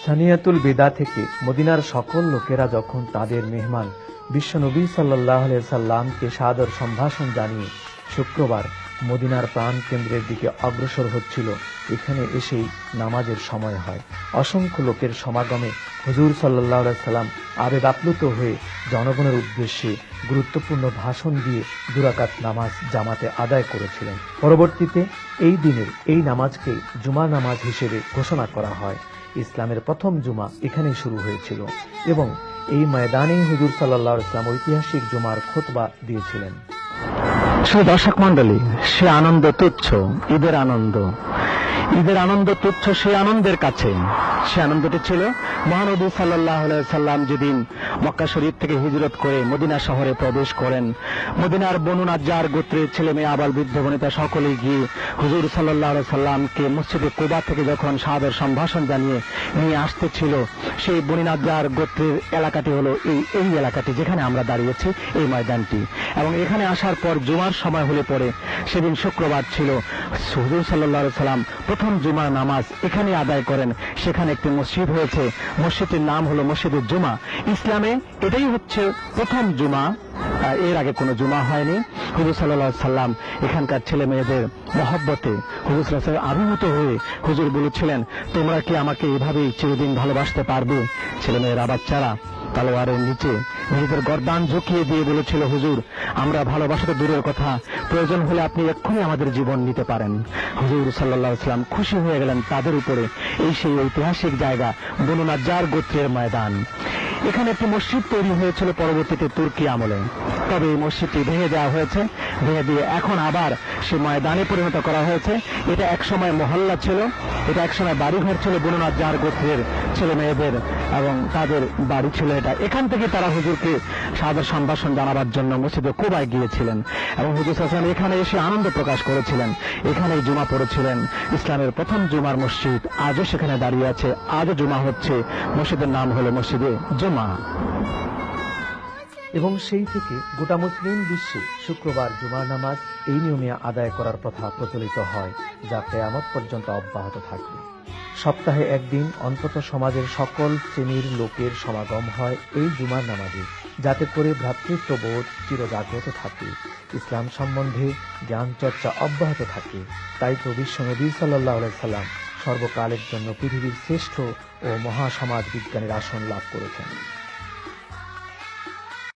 সানিয়াতুল বিদা থেকে মদিনার সকল লোকেরা যখন তাদের মেহমান বিশ্বনবী সাল্লাল্লাহু আলাইহি সাল্লামকে সাদর সম্ভাষণ জানিয়ে শুক্রবার মদিনার প্রাণ কেন্দ্রের দিকে অগ্রসর হচ্ছিল, এখানে এসেই নামাজের সময় হয়। অসংখ্য লোকের সমাগমে হুজুর সাল্লাল্লাহু আলাইহি সাল্লাম আবেগ আপ্লুত হয়ে জনগণের উদ্দেশ্যে গুরুত্বপূর্ণ ভাষণ দিয়ে 2 রাকাত নামাজ জামাতে আদায় করেছিলেন। পরবর্তীতে এই দিনের এই নামাজকে জুমা নামাজ হিসেবে ঘোষণা করা হয়। ইসলামের প্রথম জুমা এখানেই শুরু হয়েছিল এবং এই ময়দানেই হুজুর সাল্লাল্লাহু আলাইহি সাল্লাম ঐতিহাসিক জুমার খুতবা দিয়েছিলেন। দর্শক মন্ডলী, সে আনন্দ তুচ্ছ, ঈদের আনন্দ তুচ্ছ সেই আনন্দের কাছে। সে আনন্দটি ছিল মহানবী সাল্লাল্লাহু আলাইহি সাল্লাম যেদিন মক্কা শরীফ থেকে হিজরত করে মদিনা শহরে প্রবেশ করেন। মদিনার বনু নাজ্জার গোত্রের ছেলে মেয়ে আবাল বৃদ্ধ বনিতা সকলেই গিয়ে হুজুর সাল্লাল্লাহু আলাইহি সাল্লামকে মসজিদে কুবা থেকে যখন সাদর সম্ভাষণ জানিয়ে নিয়ে আসতেছিল, সেই বনু নাজ্জার গোত্রের এলাকাটি হলো এই এলাকাটি যেখানে আমরা দাঁড়িয়েছি, এই ময়দানটি। এবং এখানে আসার পর জুমার সময় হলে পরে সেদিন শুক্রবার ছিল, হুজুর সাল্লাল্লাহু আলাইহি সাল্লাম প্রথম জুমার নামাজ এখানে আদায় করেন। সেখানে একটি মসজিদ হয়েছে, মসজিদটির নাম হলো মসজিদুল জুমা। ইসলামে এটাই হচ্ছে প্রথম জুমা, এর আগে কোনো জুমা হয়নি। হুজুর সাল্লাল্লাহু আলাইহি সাল্লাম এখানকার ছেলে মেয়েদের মহব্বতে হুজুর সাল্লাল্লাহু আলাইহি সাল্লাম আবির্ভূত হয়ে হুজুর বলেছিলেন, তোমরা কি আমাকে এভাবেই চিরদিন ভালোবাসতে পারবে? ছেলে মেয়েরা বাচ্চারা তলোয়ারের নিচে নিজেদের গর্দান ঝুঁকিয়ে দিয়ে বলেছিল, হুজুর আমরা ভালোবাসাতে দূরের কথা, প্রয়োজন হলে আপনি এক্ষুনি আমাদের জীবন নিতে পারেন। হুজুর সাল্লাল্লাহু আলাইহি সাল্লাম খুশি হয়ে গেলেন তাদের উপরে। এই সেই ঐতিহাসিক জায়গা বনু নাজ্জার গোত্রের ময়দান। এখানে একটি মসজিদ তৈরি হয়েছিল পরবর্তীতে তুর্কি আমলে, তবে এই মসজিদটি ভেঙে দেওয়া হয়েছে। ভেঙে দিয়ে এখন আবার সে ময়দানে পরিণত করা হয়েছে। এটা একসময় মহল্লা ছিল, এটা একসময় বাড়িঘর ছিল বনু নাজ্জার গোত্রের ছেলে মেয়েদের, এবং তাদের বাড়ি ছিল এটা। এখান থেকে তারা হুজুরকে সাদর সম্ভাষণ জানাবার জন্য মসজিদে কুবায় গিয়েছিলেন এবং হুজুর সাল্লাল্লাহু আলাইহি সাল্লাম এখানে এসে আনন্দ প্রকাশ করেছিলেন। এখানেই জুমা পড়েছিলেন। ইসলামের প্রথম জুমার মসজিদ আজও সেখানে দাঁড়িয়ে আছে, আজও জুমা হচ্ছে। মসজিদের নাম হলো মসজিদে জুমা। এবং সেই থেকে গোটা মুসলিম বিশ্বে শুক্রবার জুমার নামাজ এই নিয়মে আদায় করার প্রথা প্রচলিত হয়, যা কিয়ামত পর্যন্ত অব্যাহত থাকবে। সপ্তাহে একদিন অন্তত সমাজের সকল শ্রেণীর লোকের সমাগম হয় এই জুমার নামাজে, যাতে করে ভ্রাতৃত্ববোধ চিরজাগ্রত থাকে, ইসলাম সম্বন্ধে জ্ঞান চর্চা অব্যাহত থাকে। তাই তো বিশ্বনবী সাল্লাল্লাহু আলাইহি সাল্লাম সর্বকালের জন্য পৃথিবীর শ্রেষ্ঠ ও মহাসমাজ বিজ্ঞানের আসন লাভ করেছেন।